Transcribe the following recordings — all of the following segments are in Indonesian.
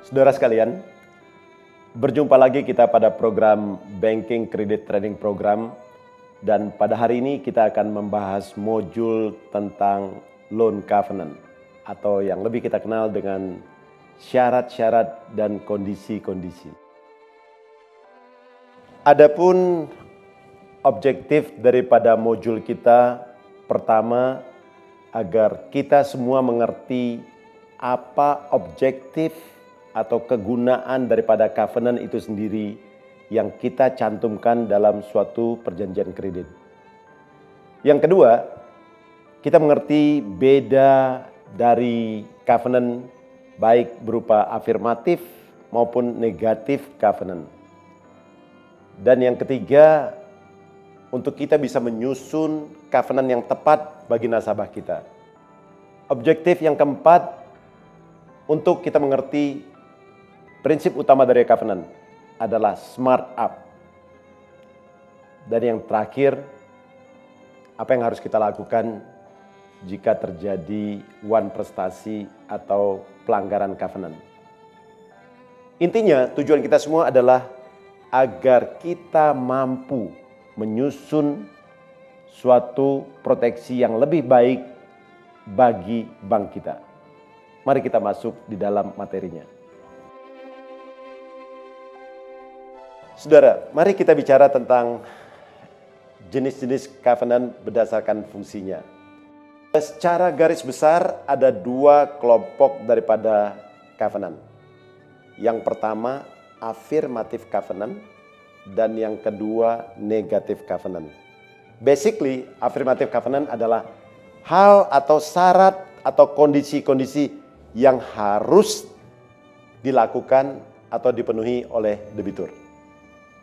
Saudara sekalian, berjumpa lagi kita pada program Banking Credit Trading Program, dan pada hari ini kita akan membahas modul tentang Loan Covenant atau yang lebih kita kenal dengan syarat-syarat dan kondisi-kondisi. Adapun objektif daripada modul kita pertama, agar kita semua mengerti apa objektif atau kegunaan daripada covenant itu sendiri yang kita cantumkan dalam suatu perjanjian kredit. Yang kedua, kita mengerti beda dari covenant baik berupa afirmatif maupun negatif covenant. Dan yang ketiga, untuk kita bisa menyusun covenant yang tepat bagi nasabah kita. Objektif yang keempat, untuk kita mengerti prinsip utama dari covenant adalah smart up. Dan yang terakhir, apa yang harus kita lakukan jika terjadi one prestasi atau pelanggaran covenant. Intinya tujuan kita semua adalah agar kita mampu menyusun suatu proteksi yang lebih baik bagi bank kita. Mari kita masuk di dalam materinya. Saudara, mari kita bicara tentang jenis-jenis covenant berdasarkan fungsinya. Secara garis besar ada dua kelompok daripada covenant. Yang pertama, affirmative covenant, dan yang kedua, negative covenant. Basically, affirmative covenant adalah hal atau syarat atau kondisi-kondisi yang harus dilakukan atau dipenuhi oleh debitur.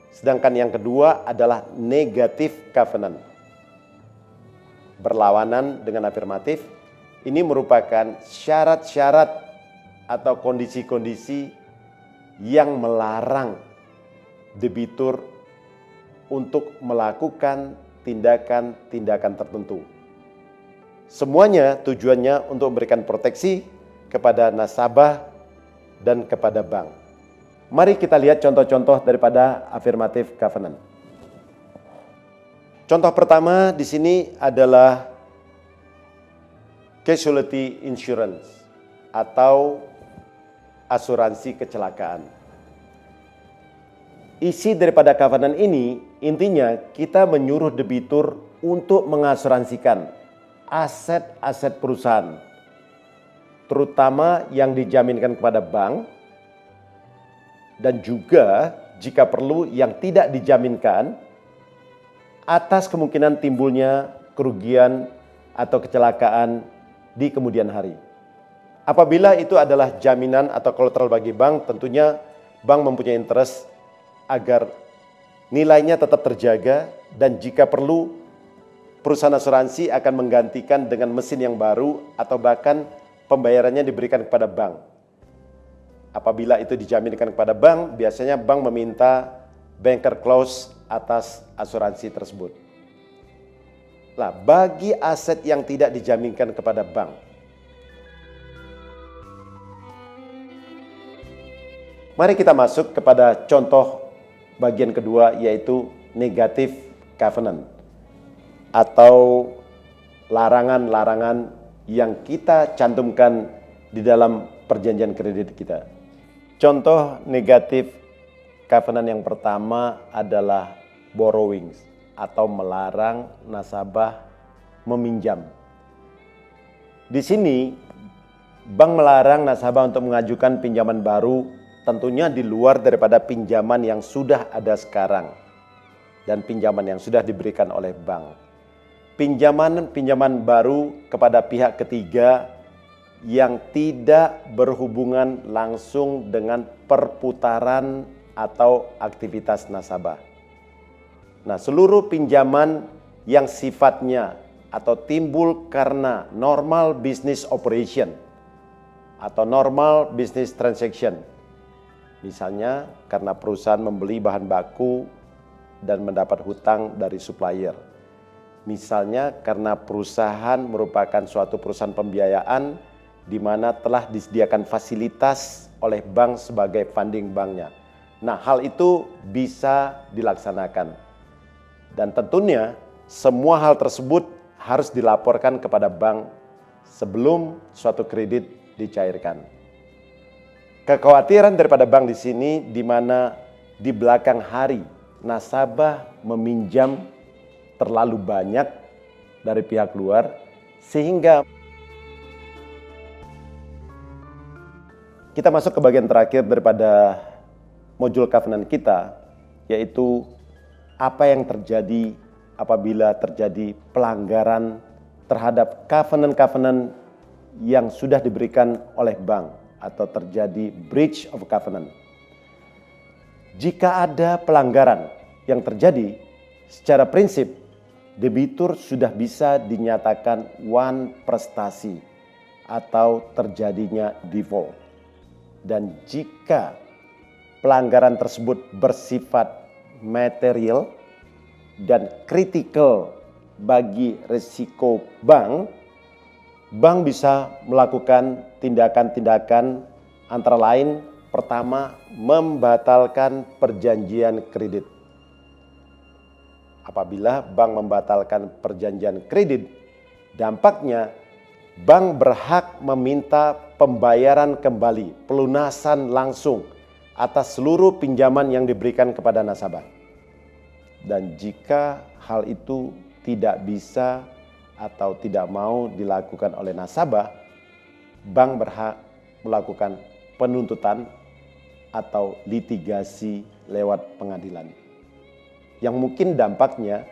Sedangkan yang kedua adalah negative covenant. Berlawanan dengan afirmatif, ini merupakan syarat-syarat atau kondisi-kondisi yang melarang debitur untuk melakukan tindakan-tindakan tertentu. Semuanya tujuannya untuk memberikan proteksi kepada nasabah dan kepada bank. Mari kita lihat contoh-contoh daripada affirmative covenant. Contoh pertama di sini adalah casualty insurance atau asuransi kecelakaan. Isi daripada covenant ini intinya kita menyuruh debitur untuk mengasuransikan aset-aset perusahaan, terutama yang dijaminkan kepada bank, dan juga jika perlu yang tidak dijaminkan atas kemungkinan timbulnya kerugian atau kecelakaan di kemudian hari. Apabila itu adalah jaminan atau kolateral bagi bank, tentunya bank mempunyai interest agar nilainya tetap terjaga, dan jika perlu perusahaan asuransi akan menggantikan dengan mesin yang baru atau bahkan pembayarannya diberikan kepada bank. Apabila itu dijaminkan kepada bank, biasanya bank meminta banker clause atas asuransi tersebut. Nah, bagi aset yang tidak dijaminkan kepada bank, mari kita masuk kepada contoh bagian kedua, yaitu negative covenant atau larangan-larangan yang kita cantumkan di dalam perjanjian kredit kita. Contoh negatif covenant yang pertama adalah borrowings atau melarang nasabah meminjam. Di sini bank melarang nasabah untuk mengajukan pinjaman baru, tentunya di luar daripada pinjaman yang sudah ada sekarang dan pinjaman yang sudah diberikan oleh bank. Pinjaman baru kepada pihak ketiga yang tidak berhubungan langsung dengan perputaran atau aktivitas nasabah. Nah, seluruh pinjaman yang sifatnya atau timbul karena normal business operation atau normal business transaction, misalnya karena perusahaan membeli bahan baku dan mendapat hutang dari supplier, misalnya karena perusahaan merupakan suatu perusahaan pembiayaan di mana telah disediakan fasilitas oleh bank sebagai funding banknya. Nah, hal itu bisa dilaksanakan. Dan tentunya semua hal tersebut harus dilaporkan kepada bank sebelum suatu kredit dicairkan. Kekhawatiran daripada bank di sini di mana di belakang hari nasabah meminjam terlalu banyak dari pihak luar sehingga kita masuk ke bagian terakhir daripada modul covenant kita, yaitu apa yang terjadi apabila terjadi pelanggaran terhadap covenant-covenant yang sudah diberikan oleh bank atau terjadi breach of covenant. Jika ada pelanggaran yang terjadi, secara prinsip debitur sudah bisa dinyatakan one prestasi atau terjadinya default. Dan jika pelanggaran tersebut bersifat material dan kritikal bagi risiko bank, bank bisa melakukan tindakan-tindakan antara lain pertama membatalkan perjanjian kredit. Apabila bank membatalkan perjanjian kredit, dampaknya bank berhak meminta pembayaran kembali, pelunasan langsung atas seluruh pinjaman yang diberikan kepada nasabah. Dan jika hal itu tidak bisa atau tidak mau dilakukan oleh nasabah, bank berhak melakukan penuntutan atau litigasi lewat pengadilan. Yang mungkin dampaknya